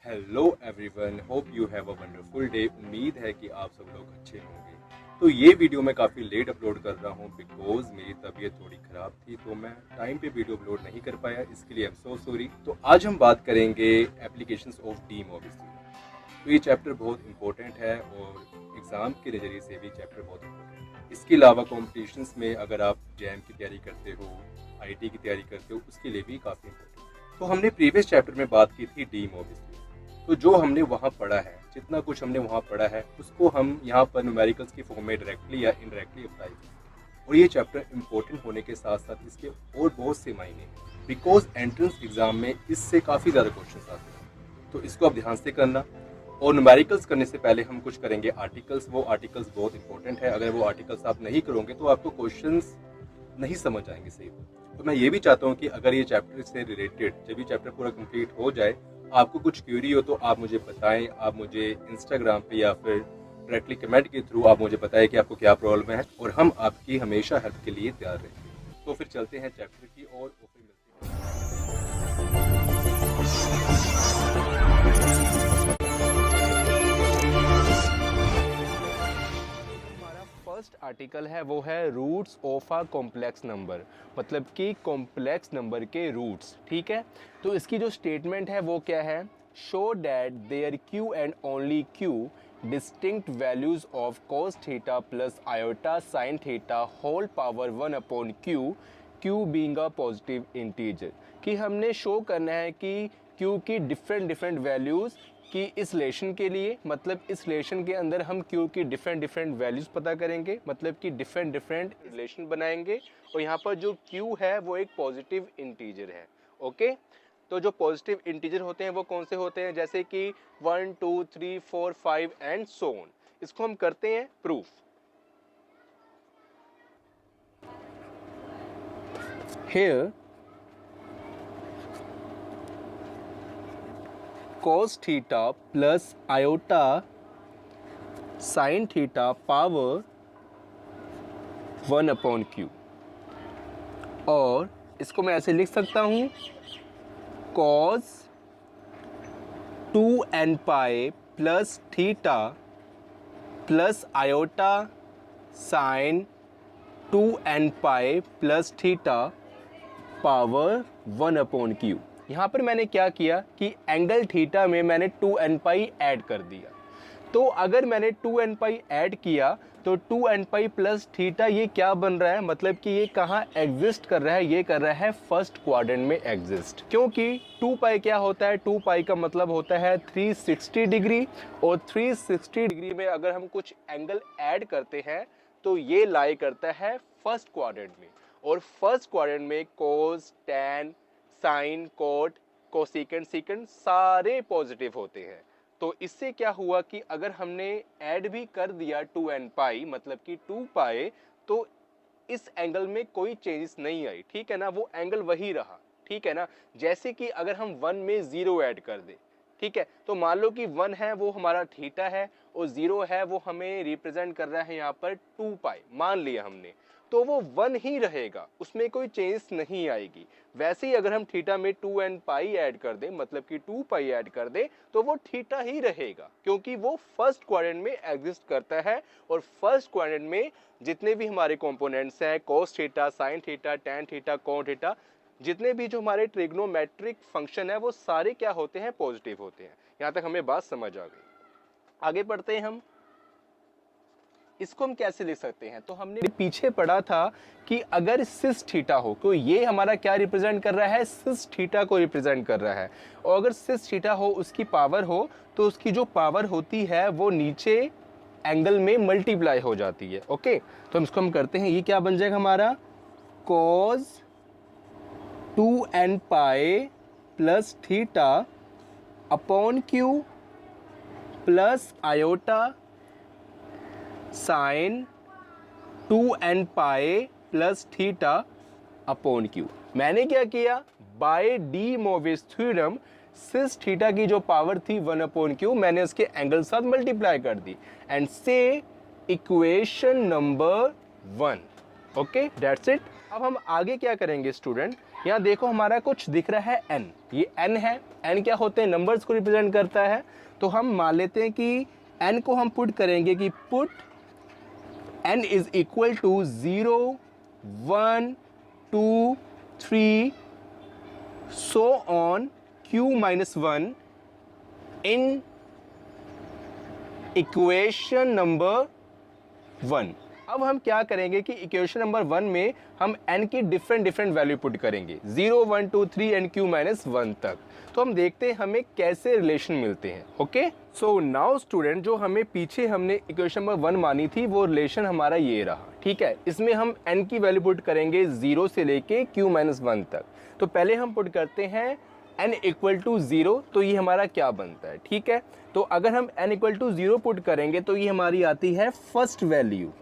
Hello everyone, hope you have a wonderful day. उम्मीद है कि आप सब लोग अच्छे होंगे। तो ये वीडियो मैं काफ़ी लेट अपलोड कर रहा हूँ बिकॉज मेरी तबीयत थोड़ी ख़राब थी, तो मैं टाइम पे वीडियो अपलोड नहीं कर पाया, इसके लिए आई एम सो सॉरी। तो आज हम बात करेंगे एप्लीकेशंस ऑफ डीम ऑब्वियसली। तो ये चैप्टर बहुत इंपॉर्टेंट है और एग्ज़ाम के नज़रिए से भी चैप्टर बहुत इंपॉर्टेंट है। इसके अलावा कॉम्पिटिशन्स में अगर आप जैम की तैयारी करते हो, आईटी की तैयारी करते हो, उसके लिए भी काफ़ी इंपॉर्टेंट है। तो हमने प्रीवियस चैप्टर में बात की थी डीम ऑब्वियसली। तो जो हमने वहाँ पढ़ा है, जितना कुछ हमने वहाँ पढ़ा है, उसको हम यहाँ पर न्यूमेरिकल्स की फॉर्म में डायरेक्टली या इनडायरेक्टली अप्लाई करें। और ये चैप्टर इंपॉर्टेंट होने के साथ साथ इसके और बहुत से मायने हैं बिकॉज एंट्रेंस एग्जाम में इससे काफ़ी ज़्यादा क्वेश्चन आते हैं। तो इसको आप ध्यान से करना। और न्यूमेरिकल्स करने से पहले हम कुछ करेंगे आर्टिकल्स। वो आर्टिकल्स बहुत इंपॉर्टेंट है। अगर वो आर्टिकल्स आप नहीं करोगे तो आपको क्वेश्चंस नहीं समझ आएंगे सही। तो मैं ये भी चाहता हूँ कि अगर ये चैप्टर से रिलेटेड जब ये चैप्टर पूरा कंप्लीट हो जाए, आपको कुछ क्यूरी हो तो आप मुझे बताएं। आप मुझे इंस्टाग्राम पे या फिर डायरेक्टली कमेंट के थ्रू आप मुझे बताएं कि आपको क्या प्रॉब्लम है, और हम आपकी हमेशा हेल्प के लिए तैयार रहेंगे। तो फिर चलते हैं चैप्टर की और फिर मिलते हैं। फर्स्ट आर्टिकल है वो है roots of a complex number, मतलब कि कॉम्प्लेक्स नंबर के रूट्स। ठीक है, तो इसकी जो स्टेटमेंट है वो क्या है? Show that there q and only q distinct values of cos theta plus iota sine theta whole power 1 upon q, q being a positive integer. कि हमने शो करना है कि क्यू की डिफरेंट वैल्यूज़ कि इस रिलेशन के लिए, मतलब इस रिलेशन के अंदर हम क्यू की डिफरेंट वैल्यूज़ पता करेंगे, मतलब कि डिफरेंट रिलेशन बनाएंगे। और यहाँ पर जो क्यू है वो एक पॉजिटिव इंटीजर है। ओके, तो जो पॉजिटिव इंटीजर होते हैं वो कौन से होते हैं? जैसे कि 1 2 3 4 5 एंड सो ऑन। इसको हम करते हैं proof. Here cos theta plus iota sine theta power 1 upon Q, और इसको मैं ऐसे लिख सकता हूँ cos 2n pi plus theta plus iota sine 2n pi plus theta power 1 upon Q. यहाँ पर मैंने क्या किया कि एंगल थीटा में मैंने 2n पाई ऐड कर दिया। तो अगर मैंने 2n पाई ऐड किया तो 2n पाई प्लस थीटा ये क्या बन रहा है? मतलब कि ये कहाँ एग्जिस्ट कर रहा है? ये कर रहा है फर्स्ट क्वाड्रेंट में एग्जिस्ट। क्योंकि 2 पाई क्या होता है? 2 पाई का मतलब होता है 360 डिग्री, और 360 डिग्री में अगर हम कुछ एंगल ऐड करते हैं तो ये लाई करता है फर्स्ट क्वाड्रेंट में। और फर्स्ट क्वाड्रेंट में cos, tan, sine, cot, cosecant, secant सारे पॉजिटिव होते हैं। तो इससे क्या हुआ कि अगर हमने ऐड भी कर दिया 2n पाई, मतलब कि 2 पाई, तो इस एंगल में कोई चेंजेस नहीं आई। ठीक है ना, वो एंगल वही रहा। ठीक है ना, जैसे कि अगर हम 1 में 0 ऐड कर दे, ठीक है, तो मान लो कि 1 है वो हमारा थीटा है और 0 है वो हमें रिप्रेजेंट कर रहा है यहाँ पर 2 पाई, मान लिया हमने, तो वो 1 ही रहेगा, उसमें कोई चेंज नहीं आएगी। वैसे ही अगर हम थीटा में 2n पाई ऐड कर दें, मतलब कि 2 पाई ऐड कर दें, तो वो थीटा ही रहेगा, क्योंकि वो फर्स्ट क्वाड्रेंट में एग्जिस्ट करता है। और फर्स्ट क्वाड्रेंट में जितने भी हमारे कंपोनेंट्स हैं, cos theta, sine theta, tan theta, कोण थीटा, जितने भी जो हमारे ट्रिग्नोमेट्रिक फंक्शन है वो सारे क्या होते हैं? पॉजिटिव होते हैं। यहाँ तक हमें बात समझ आ गई। आगे बढ़ते हैं हम। इसको हम कैसे लिख सकते हैं? तो हमने पीछे पढ़ा था कि अगर सिस थीटा हो, तो ये हमारा क्या रिप्रेजेंट कर रहा है? सिस थीटा को रिप्रेजेंट कर रहा है। और अगर सिस थीटा हो, उसकी पावर हो, तो उसकी जो पावर होती है वो नीचे एंगल में मल्टीप्लाई हो जाती है। ओके, तो इसको हम करते हैं। ये क्या बन जाएगा हमारा? cos 2n pi plus theta upon q plus iota sine 2n pi plus theta upon Q. मैंने क्या किया? बाय डी मोविस थ्योरम सिस थीटा की जो पावर थी 1 अपॉन क्यू, मैंने उसके एंगल साथ मल्टीप्लाई कर दी। एंड से equation number 1। Okay, that's it. अब हम आगे क्या करेंगे स्टूडेंट, यहाँ देखो हमारा कुछ दिख रहा है n, ये n है। n क्या होते हैं, नंबर्स को रिप्रेजेंट करता है। तो हम मान लेते हैं कि n को हम पुट करेंगे कि put n is equal to 0 1 2 3 so on q minus 1 in equation number 1। अब हम क्या करेंगे कि इक्वेशन नंबर 1 में हम n की डिफरेंट वैल्यू पुट करेंगे 0 1 2 3 एंड q माइनस 1 तक। तो हम देखते हैं हमें कैसे रिलेशन मिलते हैं। ओके, सो नाउ स्टूडेंट, जो हमें पीछे हमने इक्वेशन नंबर 1 मानी थी वो रिलेशन हमारा ये रहा। ठीक है, इसमें हम n की वैल्यू पुट करेंगे 0 से लेके q माइनस 1 तक। तो पहले हम पुट करते हैं n इक्वल टू 0, तो ये हमारा क्या बनता है। ठीक है, तो अगर हम n इक्वल टू 0 पुट करेंगे तो ये हमारी आती है फर्स्ट वैल्यू।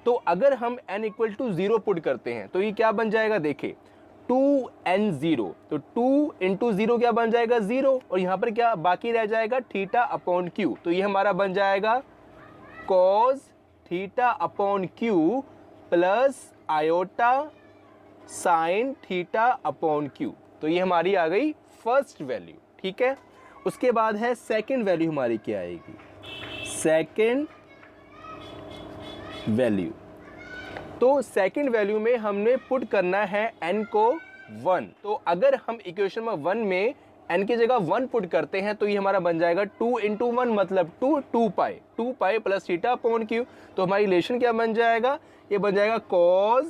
तो अगर हम n इक्वल टू 0 पुट करते हैं तो ये क्या बन जाएगा, देखे 2n0, तो 2 इंटू 0 क्या बन जाएगा 0, और यहाँ पर क्या बाकी रह जाएगा थीटा अपॉन क्यू। तो ये हमारा बन जाएगा cos theta upon q plus iota sine theta upon Q. तो ये हमारी आ गई फर्स्ट वैल्यू। ठीक है, उसके बाद है सेकंड वैल्यू हमारी क्या आएगी, सेकंड वैल्यू। तो सेकंड वैल्यू में हमने पुट करना है n को 1। तो अगर हम इक्वेशन में 1 में n की जगह 1 पुट करते हैं तो ये हमारा बन जाएगा 2 इंटू 1 मतलब 2 pi plus theta upon Q. तो हमारी रिलेशन क्या बन जाएगा, ये बन जाएगा cos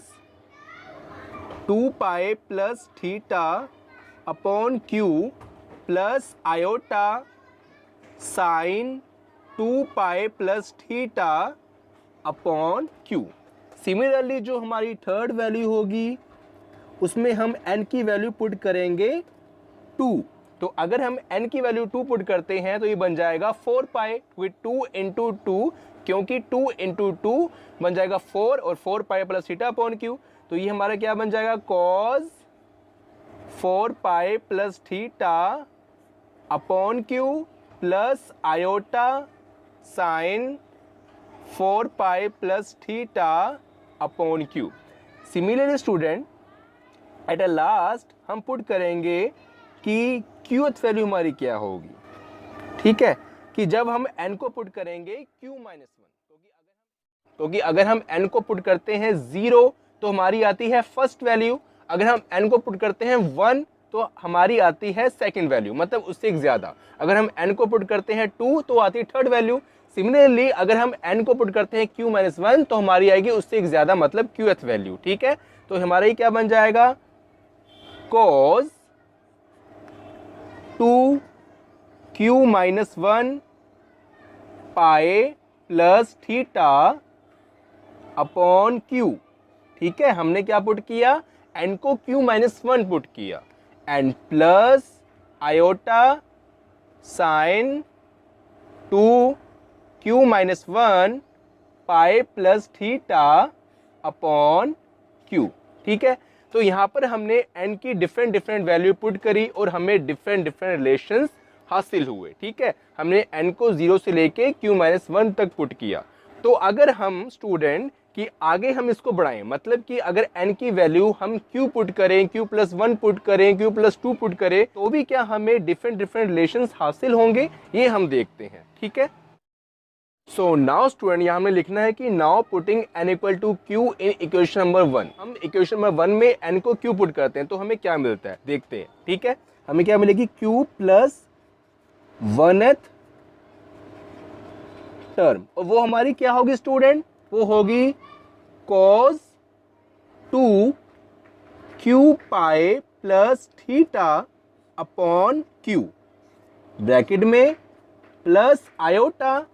2 pi plus theta upon q plus iota sine 2 pi plus theta upon Q. Similarly जो हमारी थर्ड वैल्यू होगी उसमें हम n की वैल्यू पुट करेंगे 2। तो अगर हम n की वैल्यू 2 पुट करते हैं तो ये बन जाएगा 4 पाई विथ 2 इंटू 2, क्योंकि 2 इंटू 2 बन जाएगा 4 और 4 पाई प्लस थीटा अपॉन क्यू। तो ये हमारा क्या बन जाएगा cos 4 pi plus theta upon q plus iota sign 4 pi plus theta upon Q. Similarly student, at a last हम पुट करेंगे कि क्यूथ वैल्यू हमारी क्या होगी। ठीक है, कि जब हम n को पुट करेंगे q माइनस 1, क्योंकि अगर हम n को पुट करते हैं 0 तो हमारी आती है फर्स्ट वैल्यू, अगर हम n को पुट करते हैं 1 तो हमारी आती है सेकंड वैल्यू, मतलब उससे एक ज्यादा। अगर हम n को पुट करते हैं 2 तो आती है थर्ड वैल्यू। सिमिलरली अगर हम n को पुट करते हैं q माइनस 1 तो हमारी आएगी उससे एक ज्यादा, मतलब qth वैल्यू। ठीक है, तो हमारा ये क्या बन जाएगा cos 2q माइनस 1 पाई प्लस थीटा अपॉन q। ठीक है, हमने क्या पुट किया, n को q माइनस 1 पुट किया, and plus iota sine 2q minus 1 pi plus theta upon q। ठीक है, तो यहाँ पर हमने n की डिफरेंट वैल्यू पुट करी और हमें डिफरेंट रिलेशंस हासिल हुए। ठीक है, हमने n को 0 से लेके q माइनस 1 तक पुट किया। तो अगर हम स्टूडेंट कि आगे हम इसको बढ़ाएं, मतलब कि अगर n की वैल्यू हम q पुट करें, q प्लस 1 पुट करें, q प्लस 2 पुट करें, तो भी क्या हमें डिफरेंट रिलेशंस हासिल होंगे, ये हम देखते हैं। ठीक है, सो नाउ स्टूडेंट यहाँ हमें लिखना है कि now putting n equal to q in equation number 1। हम इक्वेशन नंबर 1 में n को q पुट करते हैं तो हमें क्या मिलता है, देखते हैं। ठीक है, हमें क्या मिलेगी, q प्लस 1th टर्म, और वो हमारी क्या होगी स्टूडेंट, वो होगी cos 2q pi plus theta upon q, bracket में plus iota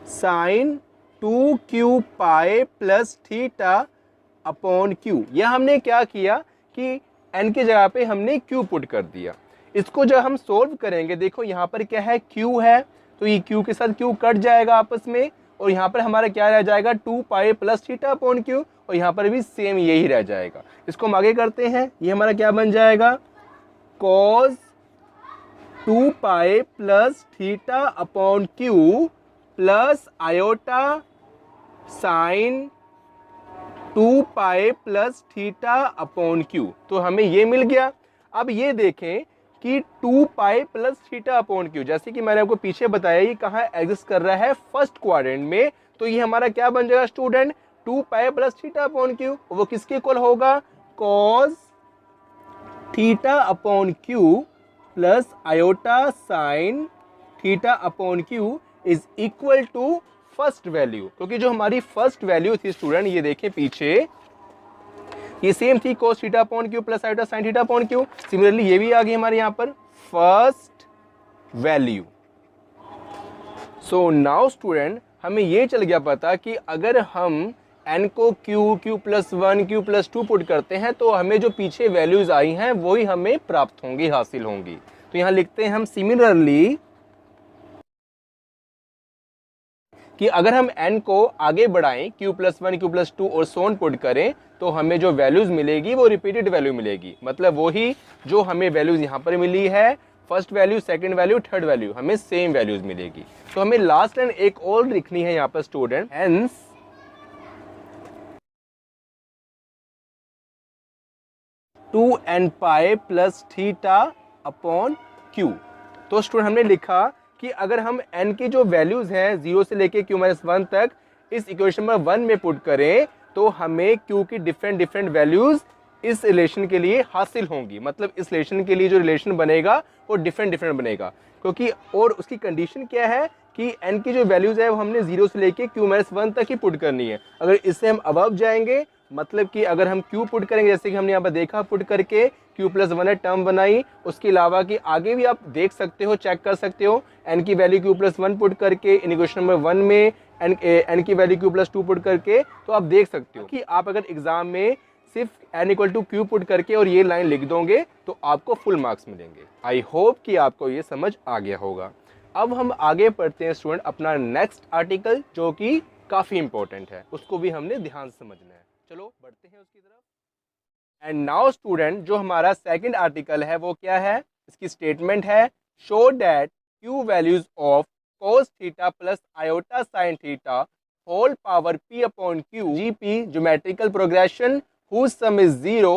sine 2q pi plus theta upon q। यह हमने क्या किया कि n की जगह पे हमने q पुट कर दिया। इसको जब हम सोल्व करेंगे, देखो यहाँ पर क्या है, q है, तो ये q के साथ q कट जाएगा आपस में, और यहाँ पर हमारा क्या रह जाएगा 2 pi plus theta upon q, और यहाँ पर भी सेम यही रह जाएगा। इसको हम आगे करते हैं, ये हमारा क्या बन जाएगा cos 2 pi plus theta upon q plus iota sine 2 pi plus theta upon Q. तो हमें ये मिल गया। अब ये देखें कि 2 pi plus theta upon Q, जैसे कि मैंने आपको पीछे बताया, ये कहाँ एग्जिस्ट कर रहा है, फर्स्ट क्वाड्रेंट में। तो ये हमारा क्या बन जाएगा student, 2 pi plus theta upon q. वो किसके इक्वल होगा, cos theta upon q plus iota sine theta upon q is equal to first value. क्योंकि जो हमारी फर्स्ट वैल्यू थी स्टूडेंट, ये देखें पीछे, ये सेम थी cos theta upon q plus iota sine theta upon Q. Similarly ये भी आ गई हमारे यहां पर first value. So now student, हमें ये चल गया पता कि अगर हम n को q plus 1 q plus 2 put करते हैं तो हमें जो पीछे वैल्यूज आई हैं वही हमें प्राप्त होंगी, हासिल होंगी। तो यहां लिखते हैं हम सिमिलरली कि अगर हम n को आगे बढ़ाएं, q प्लस 1 q प्लस 2 और सोन पुट करें तो हमें जो वैल्यूज मिलेगी वो रिपीटेड वैल्यू मिलेगी। मतलब वही जो हमें वैल्यूज यहाँ पर मिली है, first value, second value, third value, हमें सेम वैल्यूज मिलेगी। तो हमें लास्ट लाइन एक और लिखनी है यहाँ पर student, hence 2n pi plus theta upon Q. तो स्टूडेंट हमने लिखा कि अगर हम n की जो वैल्यूज हैं 0 से लेके q माइनस 1 तक इस इक्वेशन नंबर 1 में पुट करें तो हमें q की डिफरेंट वैल्यूज इस रिलेशन के लिए हासिल होंगी। मतलब इस रिलेशन के लिए जो रिलेशन बनेगा वो डिफरेंट बनेगा। क्योंकि और उसकी कंडीशन क्या है कि n की जो वैल्यूज है वो हमने 0 से लेके q माइनस 1 तक ही पुट करनी है। अगर इससे हम अबव जाएंगे, मतलब कि अगर हम q पुट करेंगे, जैसे कि हमने यहाँ पर देखा पुट करके q प्लस 1 है टर्म बनाई, उसके अलावा कि आगे भी आप देख सकते हो, चेक कर सकते हो, n की वैल्यू q प्लस 1 पुट करके इन इक्वेशन नंबर 1 में n की वैल्यू q प्लस 2 पुट करके, तो आप देख सकते हो कि आप अगर एग्जाम में सिर्फ n equal to q put करके और ये लाइन लिख दोगे तो आपको फुल मार्क्स मिलेंगे। आई होप कि आपको ये समझ आ गया होगा। अब हम आगे पढ़ते हैं स्टूडेंट अपना नेक्स्ट आर्टिकल, जो कि काफी इंपॉर्टेंट है, उसको भी हमने ध्यान से समझना है। चलो बढ़ते हैं उसकी तरफ। एंड नाउ स्टूडेंट, जो हमारा सेकंड आर्टिकल है वो क्या है, इसकी स्टेटमेंट है, show that q values of cos theta plus iota sine theta whole power p upon q gp geometrical progression whose sum is 0,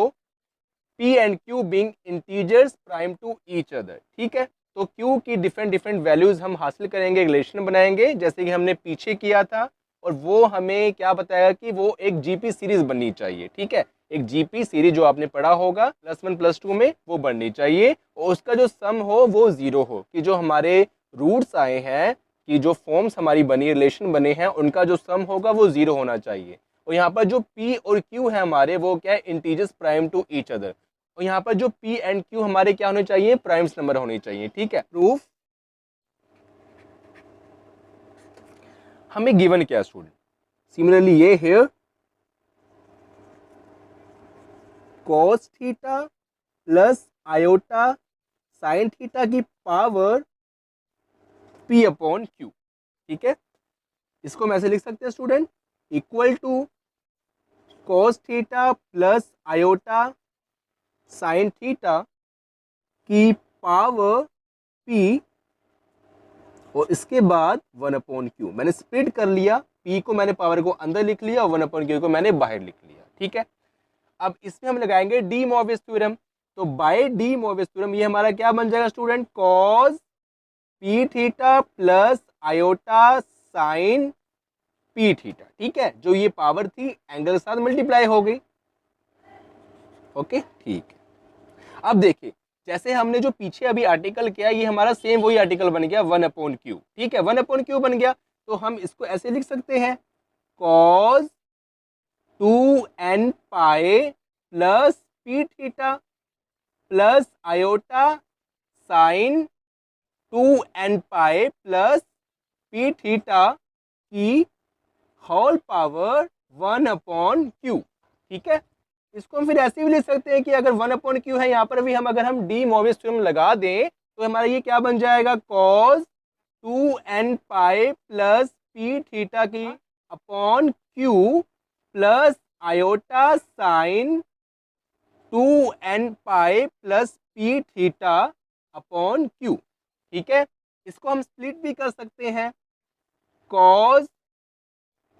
p and q being integers prime to each other। ठीक है, तो q की different values हम हासिल करेंगे, relation बनाएंगे जैसे कि हमने पीछे किया था, और वो हमें क्या बताएगा कि वो एक जीपी सीरीज बननी चाहिए। ठीक है, एक जीपी सीरीज जो आपने पढ़ा होगा +1 +2 में, वो बननी चाहिए और उसका जो सम हो वो 0 हो, कि जो हमारे रूट्स आए हैं, कि जो फॉर्म्स हमारी बनी, रिलेशन बने हैं, उनका जो सम होगा वो 0 होना चाहिए। और यहाँ पर जो p और q है हमारे, वो क्या है, integers prime to each other. और यहाँ पर जो p एंड q हमारे क्या होने चाहिए, प्राइम्स नंबर होने चाहिए। ठीक है, प्रूफ हमें गिवन क्या स्टूडेंट, सिमिलरली ये है cos theta plus iota sine theta की पावर p अपॉन q। ठीक है, इसको हम ऐसे लिख सकते हैं student, equal to cos theta plus iota sine theta की पावर p और इसके बाद 1 अपॉन क्यू। मैंने स्प्लिट कर लिया, p को मैंने पावर को अंदर लिख लिया और 1 अपॉन क्यू को मैंने बाहर लिख लिया। ठीक है, अब इसमें हम लगाएंगे डी मॉर्विस थ्योरम। तो बाय डी मॉर्विस थ्योरम ये हमारा क्या बन जाएगा student, cos p theta plus iota sine p theta. ठीक है, जो ये पावर थी एंगल के साथ मल्टीप्लाई हो गई। ओके, ठीक है। अब देखिए, जैसे हमने जो पीछे अभी आर्टिकल किया, ये हमारा सेम वही आर्टिकल बन गया 1 अपॉन क्यू। ठीक है, 1 अपॉन क्यू बन गया, तो हम इसको ऐसे लिख सकते हैं, cos 2n pi plus p theta plus iota sine 2n pi plus p theta की होल पावर 1 अपॉन क्यू। ठीक है, इसको हम फिर ऐसे भी लिख सकते हैं कि अगर 1 अपॉन क्यू है, यहाँ पर भी हम अगर हम डी मॉर्विस थ्योरम लगा दें तो हमारा ये क्या बन जाएगा, cos 2n pi plus p theta की upon q plus iota sine 2n pi plus p theta upon q. ठीक है, इसको हम स्प्लिट भी कर सकते हैं, cos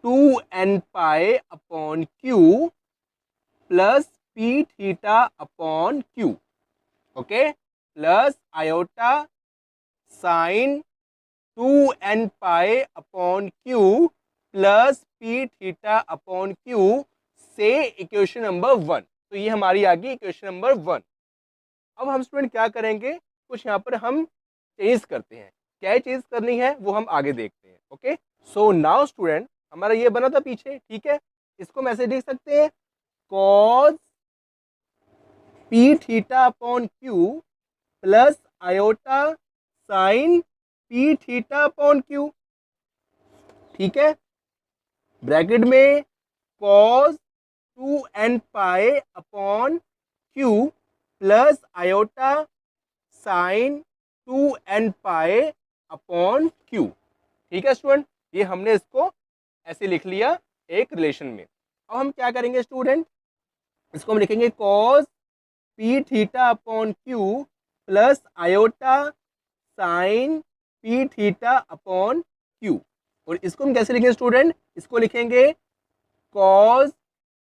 2n pi upon q plus p theta upon q, okay, plus iota sin 2n pi upon q plus p theta upon q से equation number 1। तो ये हमारी आ गई इक्वेशन नंबर 1। अब हम स्टूडेंट क्या करेंगे, कुछ यहाँ पर हम चेंज करते हैं। क्या चेंज करनी है वो हम आगे देखते हैं। ओके, सो नाउ स्टूडेंट हमारा ये बना था पीछे, ठीक है, इसको हम ऐसे देख सकते हैं cos p theta upon q plus iota sine p theta upon q, ठीक है, ब्रैकेट में cos 2n pi upon q plus iota sine 2n pi upon q, ठीक है स्टूडेंट। ये हमने इसको ऐसे लिख लिया एक रिलेशन में। अब हम क्या करेंगे स्टूडेंट, इसको हम लिखेंगे cos p theta upon q plus iota sine p theta upon q। और इसको हम कैसे लिखेंगे स्टूडेंट, इसको लिखेंगे cos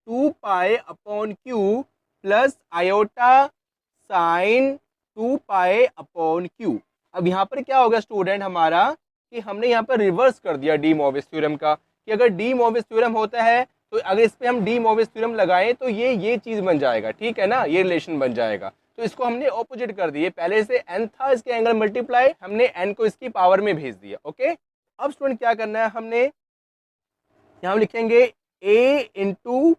2 pi upon q plus iota sine 2 pi upon q। अब यहाँ पर क्या होगा स्टूडेंट हमारा कि हमने यहाँ पर रिवर्स कर दिया डी मॉर्विस थ्योरम का, कि अगर डी मॉर्विस थ्योरम होता है तो अगर इस पे हम डी मॉर्विस थ्योरम लगाएं तो ये चीज बन जाएगा, ठीक है ना, ये रिलेशन बन जाएगा। तो इसको हमने ऑपोजिट कर दिए, पहले से n था इसके एंगल मल्टीप्लाई, हमने n को इसकी पावर में भेज दिया। ओके, अब स्टूडेंट क्या करना है, हमने यहाँ लिखेंगे a इंटू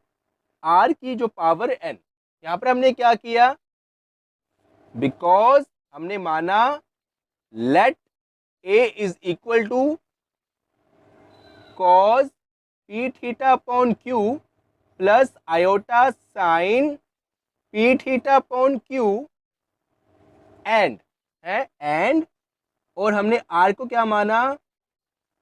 आर की जो पावर n। यहाँ पर हमने क्या किया, बिकॉज हमने माना let a is equal to cos p theta upon q plus iota sine p theta upon q and और हमने r को क्या माना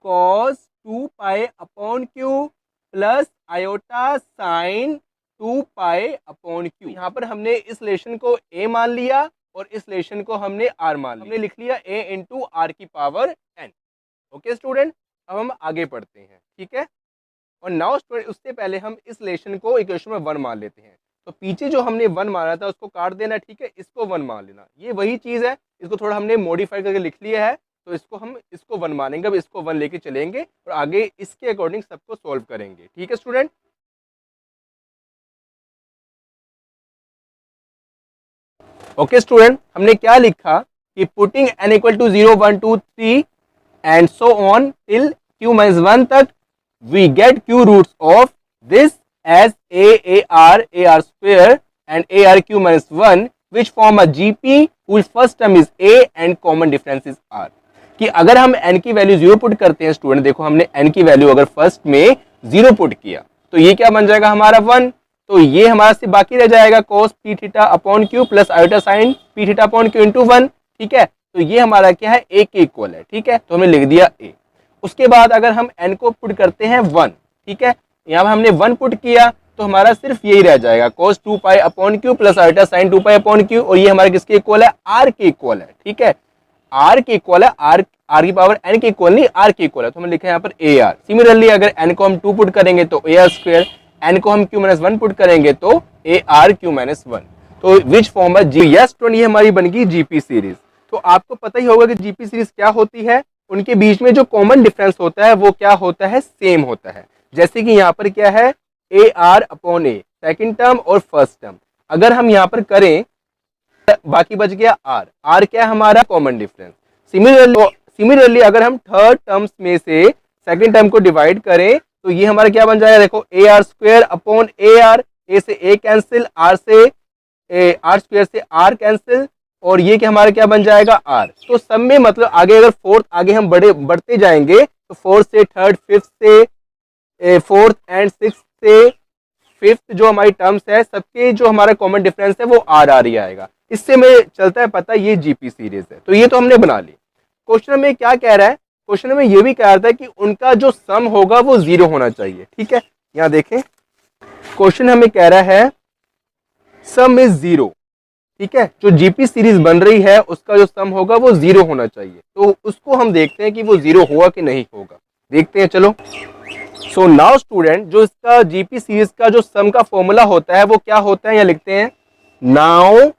cos 2 pi upon q plus iota sine 2 pi upon q। यहाँ पर हमने इस रिलेशन को a मान लिया और इस रिलेशन को हमने r मान लिया, हमने लिख लिया a इंटू आर की पावर n। ओके स्टूडेंट, अब हम आगे पढ़ते हैं, ठीक है। और नाउ स्टूडेंट उससे पहले हम इस रिलेशन को इक्वेशन में 1 मान लेते हैं। तो पीछे जो हमने 1 माना था उसको काट देना, ठीक है, इसको 1 मान लेना, ये वही चीज है, इसको थोड़ा हमने मॉडिफाई करके लिख लिया है। तो इसको हम इसको 1 मानेंगे, अब इसको 1 लेके चलेंगे और आगे इसके अकॉर्डिंग सबको सॉल्व करेंगे, ठीक है स्टूडेंट। ओके स्टूडेंट, हमने क्या लिखा कि putting n equal to 0 1 2 3 and so on till q minus 1 तक we get q roots of this as a r square and arq minus 1 which form a GP whose first term is a and common difference is r। कि अगर हम n की value 0 put करते हैं student, देखो हमने n की value अगर फर्स्ट में 0 पुट किया तो ये क्या बन जाएगा हमारा 1। तो ये हमारा से बाकी रह जाएगा cos p theta upon q plus iota sine p theta upon q into 1, ठीक है। तो ये हमारा क्या है, a के इक्वल है, ठीक है, तो हमने लिख दिया a। उसके बाद अगर हम n को पुट करते हैं 1, ठीक है, यहाँ पर हमने 1 पुट किया तो हमारा सिर्फ यही रह जाएगा cos 2 pi upon q plus iota sine 2 pi upon q, और ये हमारे किसके इक्वल है, r के इक्वल है, ठीक है, r के इक्वल है, r की पावर n के इक्वल नहीं, r के इक्वल है, तो हमने लिखा है यहाँ पर ar। सिमिलरली अगर n को हम 2 पुट करेंगे तो ar स्क्वायर, n को हम q माइनस 1 पुट करेंगे तो arq माइनस 1, तो विच फॉर्म है जी। यस स्टूडेंट, ये हमारी बन गई जीपी सीरीज। तो आपको पता ही होगा कि जीपी सीरीज क्या होती है, उनके बीच में जो कॉमन डिफरेंस होता है वो क्या होता है, सेम होता है। जैसे कि यहाँ पर क्या है, A R upon A second term और फर्स्ट टर्म, अगर हम यहाँ पर करें बाकी बच गया आर क्या है हमारा, कॉमन डिफरेंस। सिमिलरली अगर हम थर्ड टर्म्स में से सेकेंड टर्म को डिवाइड करें तो ये हमारा क्या बन जाएगा, देखो a r square upon a r, a से ए कैंसिल, आर से आर स्क्वायर से आर कैंसिल, और ये क्या हमारा क्या बन जाएगा आर। तो सब में मतलब आगे अगर फोर्थ आगे हम बढ़ते जाएंगे तो फोर्थ से थर्ड, फिफ्थ से फोर्थ एंड सिक्स से फिफ्थ जो हमारी टर्म्स है सबके जो हमारा कॉमन डिफरेंस है वो आर ही आएगा। इससे हमें चलता है पता ये जीपी सीरीज है। तो ये तो हमने बना ली। क्वेश्चन में क्या कह रहा है, क्वेश्चन में ये भी कह रहा था कि उनका जो सम होगा वो 0 होना चाहिए, ठीक है। यहाँ देखें क्वेश्चन हमें कह रहा है सम इज 0, ठीक है, जो जीपी सीरीज बन रही है उसका जो सम होगा वो 0 होना चाहिए। तो उसको हम देखते हैं कि वो 0 होगा कि नहीं होगा। देखते हैं चलो। सो नाउ स्टूडेंट, जो इसका जीपी सीरीज का जो सम का फॉर्मूला होता है वो क्या होता है, या लिखते हैं now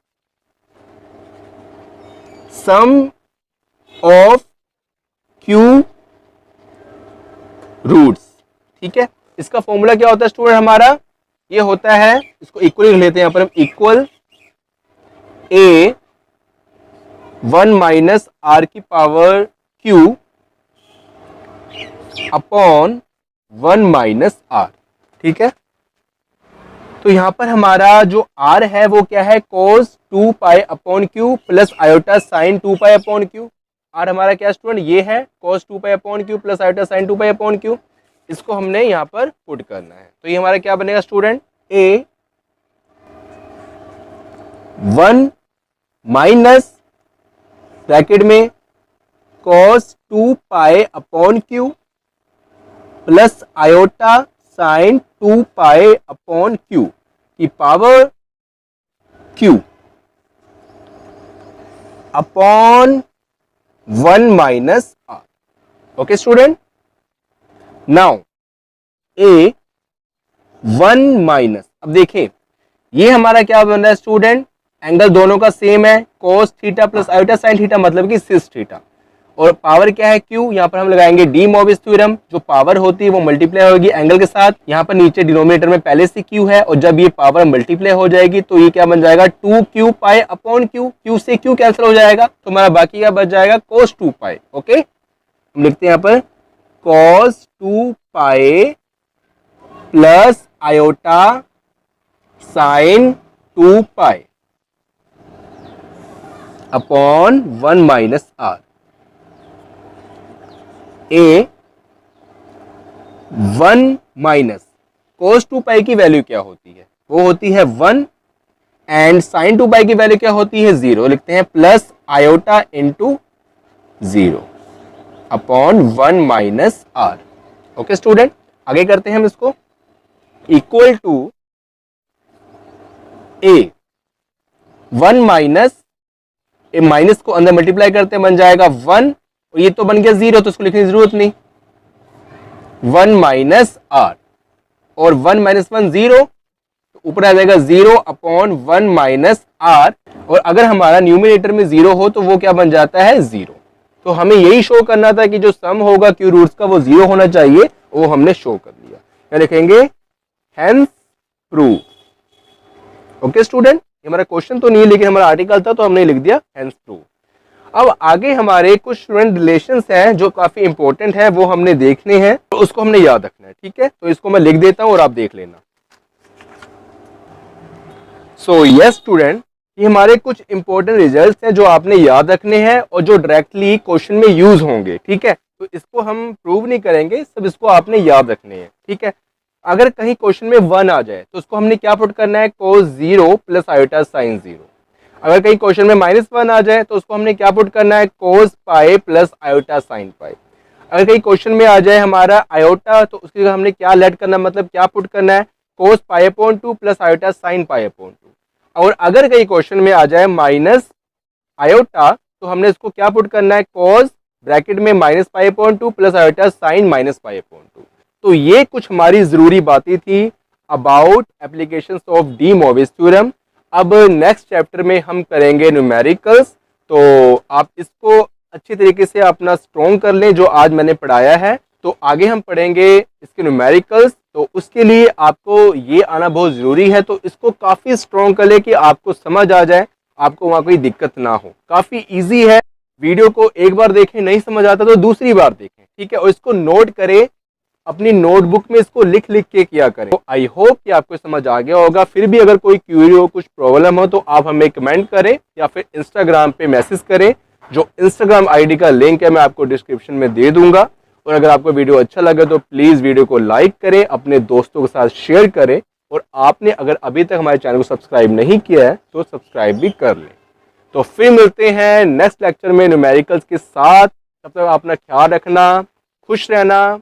sum of q roots. ठीक है, इसका फॉर्मूला क्या होता है स्टूडेंट हमारा, ये होता है, इसको इक्वल लिख लेते हैं यहां पर हम, इक्वल ए 1 माइनस आर की power q upon 1 minus r. ठीक है, तो यहां पर हमारा जो आर है वो क्या है, cos 2 pi upon q plus iota sine 2 pi upon q. R हमारा क्या स्टूडेंट, ये है cos 2 pi upon q plus iota sine 2 pi upon q. इसको हमने यहां पर पुट करना है, तो ये हमारा क्या बनेगा स्टूडेंट, ए 1 माइनस ब्रैकेट में cos 2 pi upon q plus iota sine 2 pi upon q की power q upon 1 minus r. Okay student, now a 1 minus, अब देखें ये हमारा क्या बन रहा है स्टूडेंट, एंगल दोनों का सेम है, cos theta plus iota sine theta मतलब कि सिस थीटा, और पावर क्या है क्यू। यहाँ पर हम लगाएंगे डी मोविस थ्योरम, जो पावर होती है वो मल्टीप्लाई होगी एंगल के साथ। यहाँ पर नीचे डिनोमिनेटर में पहले से क्यू है, और जब ये पावर मल्टीप्लाई हो जाएगी तो ये क्या बन जाएगा, 2 क्यू पाई अपॉन क्यू, क्यू से क्यू कैंसिल हो जाएगा, तो हमारा बाकी क्या बच जाएगा, cos 2 पाई। ओके, हम लिखते हैं यहाँ पर cos 2 pi plus iota sine 2 pi upon 1 minus r. ए 1 माइनस cos 2 पाई की वैल्यू क्या होती है, वो होती है 1, एंड साइन 2 पाई की वैल्यू क्या होती है 0, लिखते हैं plus iota into 0 upon 1 minus r. Okay student, आगे करते हैं हम इसको, equal to a 1 minus, a minus को अंदर मल्टीप्लाई करते हैं बन जाएगा 1, और ये तो बन गया 0 तो इसको लिखने की जरूरत नहीं, 1 माइनस आर, और 1 माइनस 1 0, तो ऊपर आ जाएगा 0 अपॉन 1 माइनस आर, और अगर हमारा न्यूमिनेटर में 0 हो तो वो क्या बन जाता है 0। तो हमें यही शो करना था कि जो सम होगा क्यू रूट्स का वो 0 होना चाहिए, वो हमने शो कर लिया। क्या लिखेंगे, हेंस प्रूव। ओके स्टूडेंट, ये हमारा क्वेश्चन तो नहीं है लेकिन हमारा आर्टिकल था तो हमने लिख दिया हेंस प्रूव। अब आगे हमारे कुछ स्टूडेंट रिलेशंस हैं जो काफी इंपॉर्टेंट है, वो हमने देखने हैं, तो उसको हमने याद रखना है। ठीक है, तो इसको मैं लिख देता हूं और आप देख लेना। सो यस स्टूडेंट, ये हमारे कुछ इंपॉर्टेंट रिजल्ट्स हैं जो आपने याद रखने हैं और जो डायरेक्टली क्वेश्चन में यूज होंगे। ठीक है, तो इसको हम प्रूव नहीं करेंगे, सब इसको आपने याद रखने हैं। ठीक है, अगर कहीं क्वेश्चन में 1 आ जाए तो उसको हमने क्या पुट करना है, cos 0 प्लस आयोटा साइन 0। अगर कहीं क्वेश्चन में -1 आ जाए तो उसको हमने क्या पुट करना है, cos पाई प्लस आयोटा साइन पाई। अगर कहीं क्वेश्चन में आ जाए हमारा आयोटा तो उसके लिए हमने क्या लेट करना, मतलब क्या पुट करना है, cos पाई upon 2 plus iota sine pi upon 2। और अगर कहीं क्वेश्चन में आ जाए माइनस आयोटा तो हमने इसको क्या पुट करना है, cos ब्रैकेट में minus pi upon 2 plus iota sine minus pi upon 2। तो ये कुछ हमारी जरूरी बातें थी about applications of de Moivre's theorem. अब नेक्स्ट चैप्टर में हम करेंगे न्यूमेरिकल्स, तो आप इसको अच्छी तरीके से अपना स्ट्रॉन्ग कर लें जो आज मैंने पढ़ाया है। तो आगे हम पढ़ेंगे इसके न्यूमेरिकल्स, तो उसके लिए आपको ये आना बहुत ज़रूरी है। तो इसको काफ़ी स्ट्रॉन्ग कर लें कि आपको समझ आ जाए, आपको वहाँ कोई दिक्कत ना हो। काफ़ी ईजी है, वीडियो को एक बार देखें, नहीं समझ आता तो दूसरी बार देखें। ठीक है, और इसको नोट करें, अपनी नोटबुक में इसको लिख लिख के किया करें। तो आई होप कि आपको समझ आ गया होगा। फिर भी अगर कोई क्वेरी हो, कुछ प्रॉब्लम हो तो आप हमें कमेंट करें या फिर इंस्टाग्राम पे मैसेज करें। जो इंस्टाग्राम आईडी का लिंक है मैं आपको डिस्क्रिप्शन में दे दूंगा। और अगर आपको वीडियो अच्छा लगे तो प्लीज़ वीडियो को लाइक करें, अपने दोस्तों के साथ शेयर करें, और आपने अगर अभी तक हमारे चैनल को सब्सक्राइब नहीं किया है तो सब्सक्राइब भी कर लें। तो फिर मिलते हैं नेक्स्ट लेक्चर में न्यूमेरिकल्स के साथ। तब तक अपना ख्याल रखना, खुश रहना।